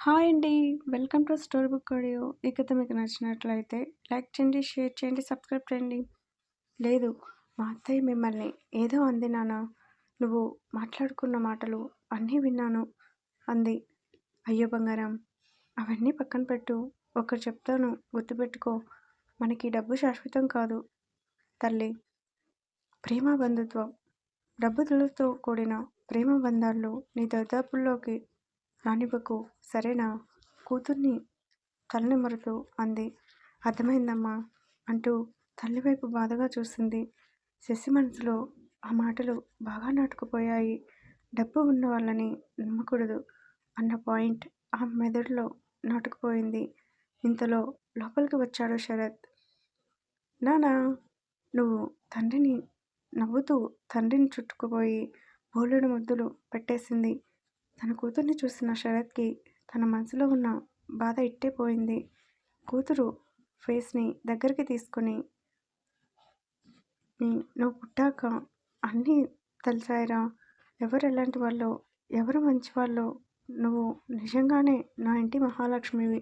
Hi అండి. Welcome to story book audio. ఈ కథ మీకు నచ్చినట్లయితే లైక్ చేయండి, షేర్ చేయండి, సబ్స్క్రైబ్ చేయండి. లేదు, మా అత్తయ్య మిమ్మల్ని ఏదో అంది నాన్న. నువ్వు మాట్లాడుకున్న మాటలు అన్నీ విన్నాను అంది. అయ్యో బంగారం, అవన్నీ పక్కన పెట్టు. ఒకటి చెప్తాను, గుర్తుపెట్టుకో. మనకి డబ్బు శాశ్వతం కాదు తల్లి. ప్రేమ బంధుత్వం, డబ్బులతో కూడిన ప్రేమ బంధాల్లో నీ దరిదాపుల్లోకి రానివ్వకు, సరేనా? కూతుర్ని తలనిమురుతూ అంది. అర్థమైందమ్మా అంటూ తల్లివైపు బాధగా చూసింది. శశి మనసులో ఆ మాటలు బాగా నాటుకుపోయాయి. డబ్బు ఉన్న వాళ్ళని నమ్మకూడదు అన్న పాయింట్ ఆ మెదడులో నాటుకుపోయింది. ఇంతలో లోపలికి వచ్చాడు శరత్. నానా, నువ్వు తండ్రిని నవ్వుతూ తండ్రిని చుట్టుకుపోయి బోలెడు ముద్దులు పెట్టేసింది. తన కూతుర్ని చూసిన శరత్కి తన మనసులో ఉన్న బాధ ఇట్టే పోయింది. కూతురు ఫేస్ని దగ్గరికి తీసుకుని, నువ్వు పుట్టాక అన్నీ తెలిసాయిరా. ఎవరు ఎలాంటి వాళ్ళో, ఎవరు మంచి వాళ్ళో. నువ్వు నిజంగానే నా ఇంటి మహాలక్ష్మివి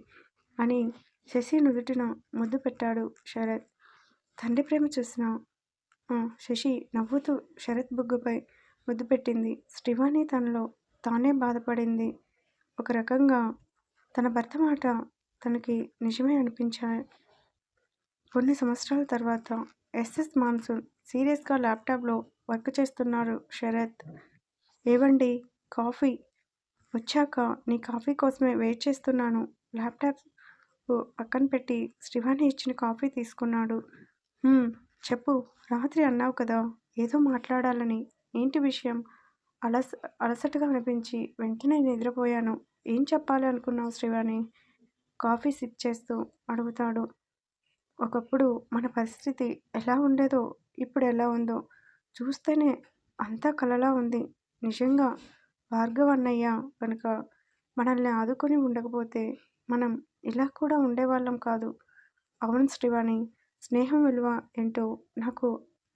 అని శశి నుదుటిన ముద్దు పెట్టాడు శరత్. తండ్రి ప్రేమ చూసిన శశి నవ్వుతూ శరత్ బుగ్గపై ముద్దు పెట్టింది. శ్రీవాణి తనలో తానే బాధపడింది. ఒక రకంగా తన భర్త మాట తనకి నిజమే అనిపించాయి. కొన్ని సంవత్సరాల తర్వాత ఎస్ఎస్ మాన్సూన్ సీరియస్గా ల్యాప్టాప్లో వర్క్ చేస్తున్నారు శరత్. ఏవండి, కాఫీ వచ్చాక నీ కాఫీ కోసమే వెయిట్ చేస్తున్నాను. ల్యాప్టాప్ పక్కన పెట్టి శ్రీవాణి ఇచ్చిన కాఫీ తీసుకున్నాడు. చెప్పు, రాత్రి అన్నావు కదా ఏదో మాట్లాడాలని. ఏంటి విషయం? అలసటగా అనిపించి వెంటనే నిద్రపోయాను. ఏం చెప్పాలి అనుకున్నావు శ్రీవాణి? కాఫీ సిప్ చేస్తూ అడుగుతాడు. ఒకప్పుడు మన పరిస్థితి ఎలా ఉండేదో ఇప్పుడు ఎలా ఉందో చూస్తేనే అంతా కలలా ఉంది. నిజంగా భార్గవ్ అన్నయ్య కనుక మనల్ని ఆదుకొని ఉండకపోతే మనం ఇలా కూడా ఉండేవాళ్ళం కాదు. అవును శ్రీవాణి, స్నేహం విలువ ఏంటో నాకు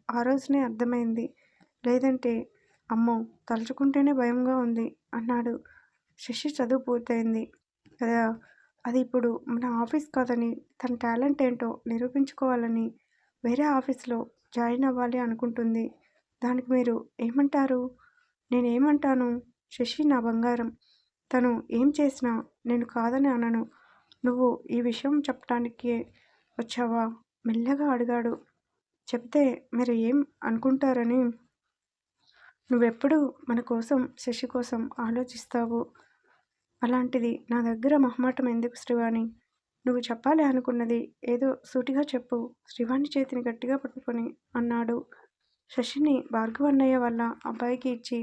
ఆ రోజునే అర్థమైంది. లేదంటే అమ్మో, తలుచుకుంటేనే భయంగా ఉంది అన్నాడు. శశి చదువు పూర్తయింది కదా, అది ఇప్పుడు మన ఆఫీస్ కాదని, తన టాలెంట్ ఏంటో నిరూపించుకోవాలని వేరే ఆఫీస్లో జాయిన్ అవ్వాలి అనుకుంటుంది. దానికి మీరు ఏమంటారు? నేనేమంటాను? శశి నా బంగారం. తను ఏం చేసినా నేను కాదని అనను. నువ్వు ఈ విషయం చెప్పడానికే వచ్చావా? మెల్లగా అడిగాడు. చెప్తే మీరు ఏం అనుకుంటారని. నువ్వెప్పుడు మన కోసం, శశి కోసం ఆలోచిస్తావు. అలాంటిది నా దగ్గర మొహమాటం ఎందుకు శ్రీవాణి? నువ్వు చెప్పాలి అనుకున్నది ఏదో సూటిగా చెప్పు. శ్రీవాణి చేతిని గట్టిగా పట్టుకొని అన్నాడు. శశిని భార్గవ్ అన్నయ్య వాళ్ళ అబ్బాయికి ఇచ్చి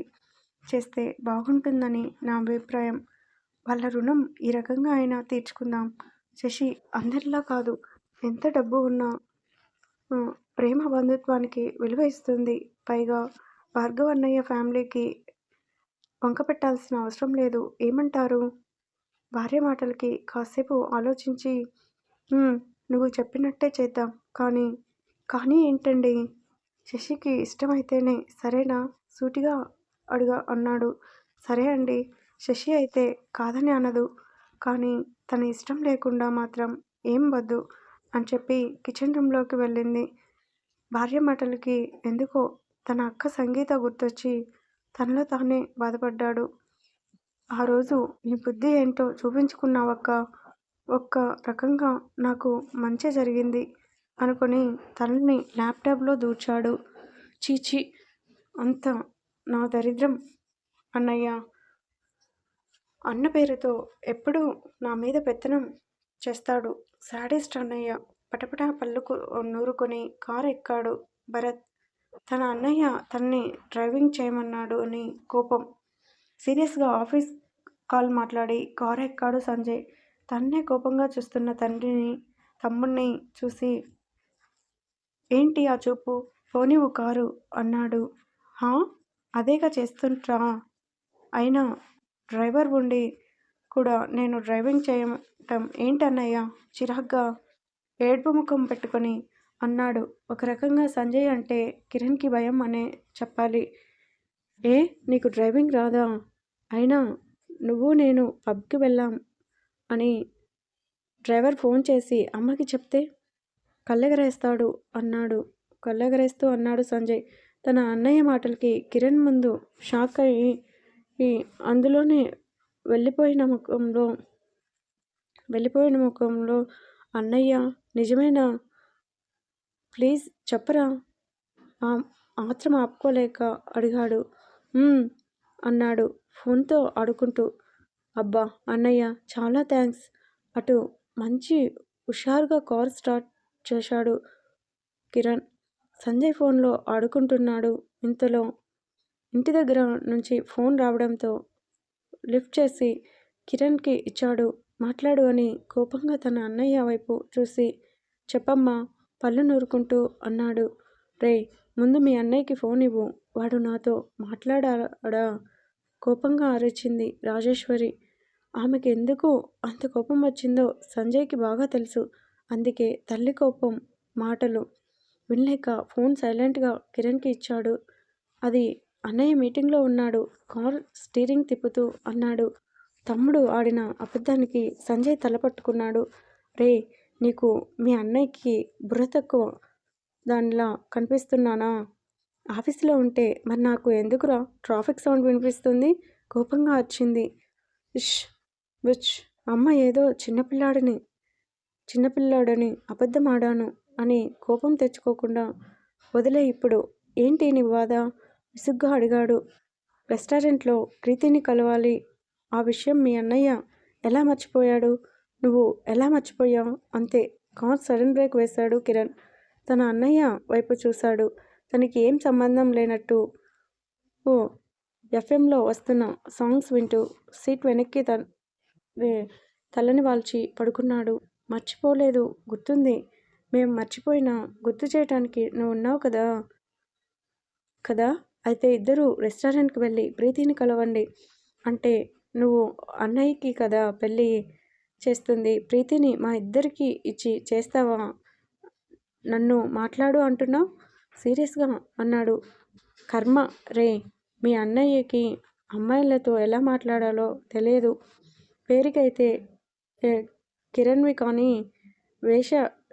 చేస్తే బాగుంటుందని నా అభిప్రాయం. వాళ్ళ రుణం ఈ రకంగా అయినా తీర్చుకుందాం. శశి అందరిలా కాదు. ఎంత డబ్బు ఉన్నా ప్రేమ బంధుత్వానికి విలువ ఇస్తుంది. పైగా భార్గవ్ అన్నయ్య ఫ్యామిలీకి వంక పెట్టాల్సిన అవసరం లేదు. ఏమంటారు? భార్య మాటలకి కాసేపు ఆలోచించి నువ్వు చెప్పినట్టే చేద్దాం. కానీ ఏంటండి? శశికి ఇష్టమైతేనే సరేనా? సూటిగా అన్నాడు. సరే అండి, శశి అయితే కాదని అనదు. కానీ తన ఇష్టం లేకుండా మాత్రం ఏం వద్దు అని చెప్పి కిచెన్ రూమ్లోకి వెళ్ళింది. భార్య మాటలకి ఎందుకో తన అక్క సంగీత గుర్తొచ్చి తనలో తానే బాధపడ్డాడు. ఆ రోజు నీ బుద్ధి ఏంటో చూపించుకున్నావక్క. ఒక్క రకంగా నాకు మంచి జరిగింది అనుకుని తనని ల్యాప్టాప్లో దూర్చాడు. చీచి, అంత నా దరిద్రం అన్నయ్య. అన్న పేరుతో ఎప్పుడూ నా మీద పెత్తనం చేస్తాడు. సాడిస్ట్ అన్నయ్య. పటపటా పళ్ళు నూరుకొని కారు ఎక్కాడు భరత్. తన అన్నయ్య తనని డ్రైవింగ్ చేయమన్నాడు అని కోపం. సీరియస్గా ఆఫీస్ కాల్ మాట్లాడి కారు ఎక్కాడు సంజయ్. తన్నే కోపంగా చూస్తున్న తమ్ముడిని చూసి ఏంటి ఆ చూపు? పోనివ్వు కారు అన్నాడు. అదేగా చేస్తుంటా. అయినా డ్రైవర్ ఉండి కూడా నేను డ్రైవింగ్ చేయటం ఏంటన్నయ్య? చిరాగ్గా ఏడుపు ముఖం పెట్టుకొని అన్నాడు. ఒక రకంగా సంజయ్ అంటే కిరణ్కి భయం అనే చెప్పాలి. నీకు డ్రైవింగ్ రాదా? అయినా నువ్వు నేను పబ్కి వెళ్ళాం. అని డ్రైవర్ ఫోన్ చేసి అమ్మకి చెప్తే కళ్ళెగరేస్తాడు కళ్ళెగరేస్తూ అన్నాడు సంజయ్. తన అన్నయ్య మాటలకి కిరణ్ ముందు షాక్ అయ్యి అందులోనే వెళ్ళిపోయిన ముఖంలో అన్నయ్య నిజమేనా? ప్లీజ్ చెప్పరా? ఆత్రం ఆపుకోలేక అడిగాడు. అన్నాడు ఫోన్తో ఆడుకుంటూ. అబ్బా అన్నయ్య చాలా థ్యాంక్స్. అటు మంచి హుషారుగా కార్ స్టార్ట్ చేశాడు కిరణ్. సంజయ్ ఫోన్లో ఆడుకుంటున్నాడు. ఇంతలో ఇంటి దగ్గర నుంచి ఫోన్ రావడంతో లిఫ్ట్ చేసి కిరణ్కి ఇచ్చాడు. మాట్లాడు అని కోపంగా తన అన్నయ్య వైపు చూసి చెప్పమ్మా పళ్ళు నూరుకుంటూ అన్నాడు. రే ముందు మీ అన్నయ్యకి ఫోన్ ఇవ్వు, వాడు నాతో మాట్లాడాడా? కోపంగా అరిచింది రాజేశ్వరి. ఆమెకి ఎందుకు అంత కోపం వచ్చిందో సంజయ్కి బాగా తెలుసు. అందుకే తల్లి కోపం మాటలు వినలేక ఫోన్ సైలెంట్గా కిరణ్కి ఇచ్చాడు. అది అన్నయ్య మీటింగ్లో ఉన్నాడు. కార్ స్టీరింగ్ తిప్పుతూ అన్నాడు. తమ్ముడు ఆడిన అబద్ధానికి సంజయ్ తల పట్టుకున్నాడు. రే నీకు మీ అన్నయ్యకి బుర్ర తక్కువ దానిలా కనిపిస్తున్నానా? ఆఫీసులో ఉంటే మరి నాకు ఎందుకురా ట్రాఫిక్ సౌండ్ వినిపిస్తుంది? కోపంగా వచ్చింది. ఇష్ బుచ్ అమ్మ ఏదో చిన్నపిల్లాడని అబద్ధం ఆడాను అని కోపం తెచ్చుకోకుండా వదిలే ఇప్పుడు. ఏంటి నీ బాధ? విసుగ్గా అడిగాడు. రెస్టారెంట్లో ప్రీతిని కలవాలి. ఆ విషయం మీ అన్నయ్య ఎలా మర్చిపోయాడు? నువ్వు ఎలా మర్చిపోయావు? అంతే. కార్ సడన్ బ్రేక్ వేశాడు కిరణ్. తన అన్నయ్య వైపు చూశాడు. తనకి ఏం సంబంధం లేనట్టు ఎఫ్ఎంలో వస్తున్న సాంగ్స్ వింటూ సీట్ వెనక్కి తలని వాల్చి పడుకున్నాడు. మర్చిపోలేదు, గుర్తుంది. మేం మర్చిపోయినా గుర్తు చేయటానికి నువ్వు ఉన్నావు కదా. అయితే ఇద్దరూ రెస్టారెంట్కి వెళ్ళి ప్రీతిని కలవండి. అంటే నువ్వు అన్నయ్యకి కదా పెళ్ళి చేస్తుంది. ప్రీతిని మా ఇద్దరికి ఇచ్చి చేస్తావా? నన్ను మాట్లాడు అంటున్నావు? సీరియస్గా అన్నాడు. కర్మ రే, మీ అన్నయ్యకి అమ్మాయిలతో ఎలా మాట్లాడాలో తెలియదు. పేరుకైతే కిరణ్వి కానీ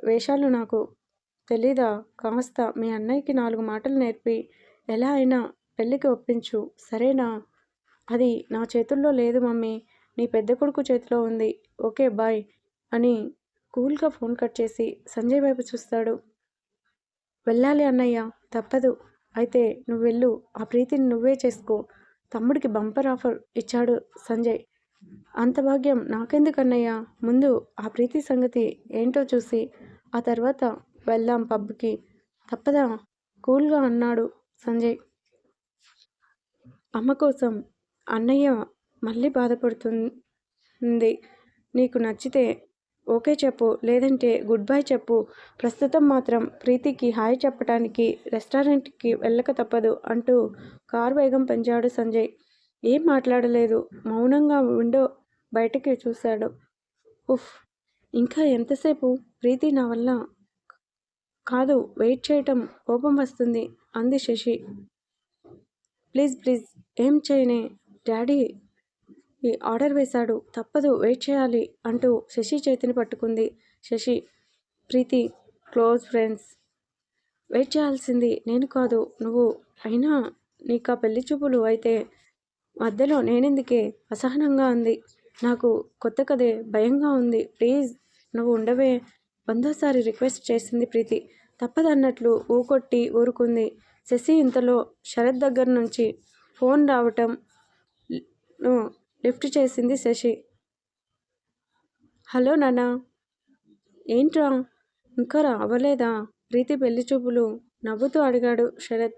వేషాలు నాకు తెలీదా? కాస్త మీ అన్నయ్యకి 4 మాటలు నేర్పి ఎలా అయినా పెళ్ళికి ఒప్పించు, సరేనా? అది నా చేతుల్లో లేదు మమ్మీ, నీ పెద్ద కొడుకు చేతిలో ఉంది. ఓకే బాయ్ అని కూల్గా ఫోన్ కట్ చేసి సంజయ్ వైపు చూస్తాడు. వెళ్ళాలి అన్నయ్య, తప్పదు. అయితే నువ్వు వెళ్ళు, ఆ ప్రీతిని నువ్వే చేసుకో. తమ్ముడికి బంపర్ ఆఫర్ ఇచ్చాడు సంజయ్. అంత భాగ్యం నాకెందుకన్నయ్య? ముందు ఆ ప్రీతి సంగతి ఏంటో చూసి ఆ తర్వాత వెళ్దాం పబ్కి. తప్పదా? కూల్గా అన్నాడు సంజయ్. అమ్మ కోసం అన్నయ్య మళ్ళీ బాధపడుతుంది. నీకు నచ్చితే ఓకే చెప్పు, లేదంటే గుడ్ బై చెప్పు. ప్రస్తుతం మాత్రం ప్రీతికి హాయ్ చెప్పటానికి రెస్టారెంట్కి వెళ్ళక తప్పదు అంటూ కారు వేగం పెంచాడు సంజయ్. ఏం మాట్లాడలేదు. మౌనంగా విండో బయటికి చూశాడు. ఉఫ్, ఇంకా ఎంతసేపు? ప్రీతి నా వల్ల కాదు వెయిట్ చేయటం, కోపం వస్తుంది అంది శశి. ప్లీజ్ ఏం చేయనే, డాడీ ఆర్డర్ వేశాడు, తప్పదు, వెయిట్ చేయాలి అంటూ శశి చేతిని పట్టుకుంది. శశి, ప్రీతి క్లోజ్ ఫ్రెండ్స్. వెయిట్ చేయాల్సింది నేను కాదు నువ్వు. అయినా నీకా పెళ్లి చూపులు అయితే మధ్యలో నేనెందుకే? అసహనంగా అంది. నాకు కొత్త కదే, భయంగా ఉంది. ప్లీజ్ నువ్వు ఉండవే, 100సారి రిక్వెస్ట్ చేసింది ప్రీతి. తప్పదన్నట్లు ఊకొట్టి ఊరుకుంది. శశి ఇంతలో శరత్ దగ్గర నుంచి ఫోన్ రావటం లిఫ్ట్ చేసింది శశి. హలో నాన్న. ఏంట్రా ఇంకా అవ్వలేదా ప్రీతి పెళ్లి చూపులు? నవ్వుతూ అడిగాడు శరత్.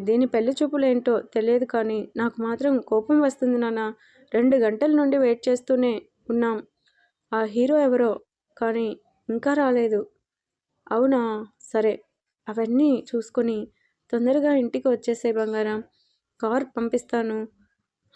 దీని పెళ్లి చూపులేంటో తెలియదు కానీ నాకు మాత్రం కోపం వస్తుంది నాన్న. 2 గంటల నుండి వెయిట్ చేస్తూనే ఉన్నాం. ఆ హీరో ఎవరో కానీ ఇంకా రాలేదు. అవునా, సరే, అవన్నీ చూసుకొని తొందరగా ఇంటికి వచ్చేసే బంగారం. కార్ పంపిస్తాను.